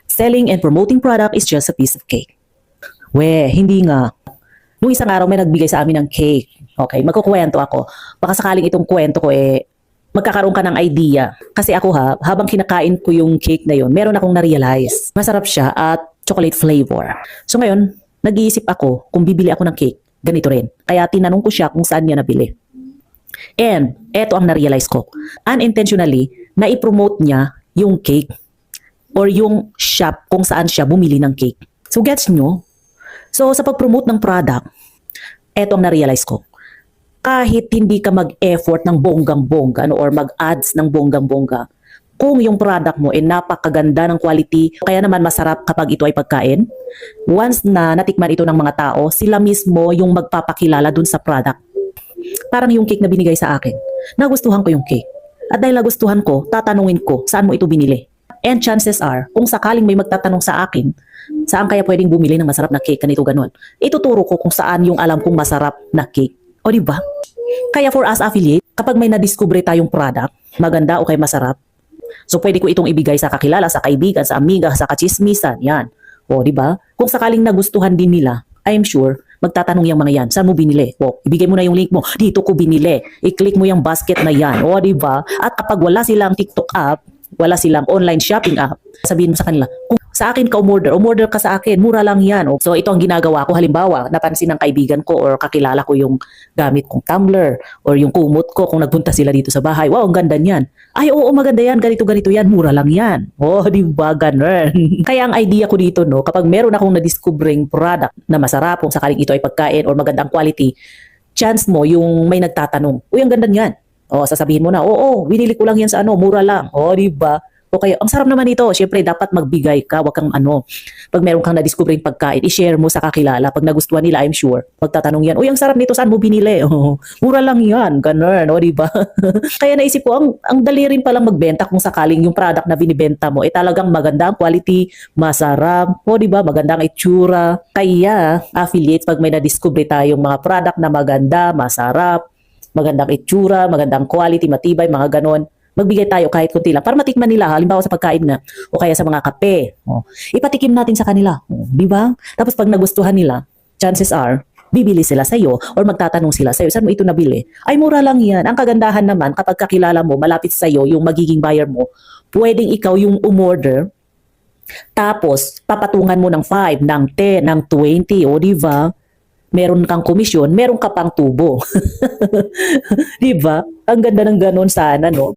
Selling and promoting product is just a piece of cake. Hindi nga. Nung isang araw may nagbigay sa amin ng cake. Okay, magkukwento ako. Baka sakaling itong kwento ko magkakaroon ka ng idea. Kasi ako habang kinakain ko yung cake na yun, meron akong na-realize. Masarap siya at chocolate flavor. So ngayon, nag-iisip ako kung bibili ako ng cake, ganito rin. Kaya tinanong ko siya kung saan niya nabili. And eto ang na-realize ko. Unintentionally, na-promote niya yung cake or yung shop kung saan siya bumili ng cake. So gets nyo? So sa pag-promote ng product, eto ang na-realize ko. Kahit hindi ka mag-effort ng bonggang-bongga or mag-ads ng bonggang-bongga, kung yung product mo napakaganda ng quality, kaya naman masarap kapag ito ay pagkain, once na natikman ito ng mga tao, sila mismo yung magpapakilala dun sa product. Parang yung cake na binigay sa akin, nagustuhan ko yung cake. At dahil nagustuhan ko, tatanungin ko, saan mo ito binili? And chances are, kung sakaling may magtatanong sa akin, saan kaya pwedeng bumili ng masarap na cake, ganito ganon, ituturo ko kung saan yung alam kong masarap na cake. O diba? Kaya for us affiliate, kapag may nadiskubre tayong product, maganda o kay masarap, so pwede ko itong ibigay sa kakilala, sa kaibigan, sa amiga, sa kachismisan, yan. O diba? Kung sakaling nagustuhan din nila, I'm sure, magtatanong yung mga yan, saan mo binili? O, ibigay mo na yung link mo, dito ko binili. I-click mo yung basket na yan. O diba? At kapag wala silang TikTok app, wala silang online shopping app, sabihin mo sa kanila, kung sa akin ka umorder ka sa akin, mura lang yan. So ito ang ginagawa ko. Halimbawa, napansin ng kaibigan ko or kakilala ko yung gamit kong tumbler or yung kumot ko kung nagpunta sila dito sa bahay. Wow, ang ganda niyan. Ay, oo, maganda yan. Ganito yan. Mura lang yan. Oh, di ba? Ganun. Kaya ang idea ko dito, no, kapag meron akong nadiscovering product na masarap, kung sakaling ito ay pagkain or magandang quality, chance mo yung may nagtatanong, uy, ang ganda niyan. O, sasabihin mo na, oo, binili ko lang yan sa mura lang. O, di ba? O kaya, ang sarap naman ito. Siyempre, dapat magbigay ka. Wag kang pag meron kang na-discovering pagkain, i-share mo sa kakilala. Pag nagustuhan nila, I'm sure, magtatanong yan, uy, ang sarap nito, saan mo binili? O, mura lang yan. Ganun, o, di ba? Kaya naisip ko, ang dali rin palang magbenta kung sakaling yung product na binibenta mo, talagang magandang quality, masarap, o, di ba? Magandang itsura. Kaya, affiliates, pag may na-discover tayong mga product na maganda, masarap, magandang itsura, magandang quality, matibay, mga ganon, magbigay tayo kahit kunti lang para matikman nila, halimbawa sa pagkain na o kaya sa mga kape. Ipatikim natin sa kanila, di ba? Tapos pag nagustuhan nila, chances are bibili sila sa iyo or magtatanong sila sa iyo, saan mo ito nabili? Ay, mura lang yan. Ang kagandahan naman, kapag kakilala mo, malapit sa iyo yung magiging buyer mo, pwedeng ikaw yung umorder, tapos papatungan mo ng 5, ng 10, ng 20, o di ba? Meron kang komisyon, meron ka pang tubo. Di ba? Ang ganda ng ganon sana, no?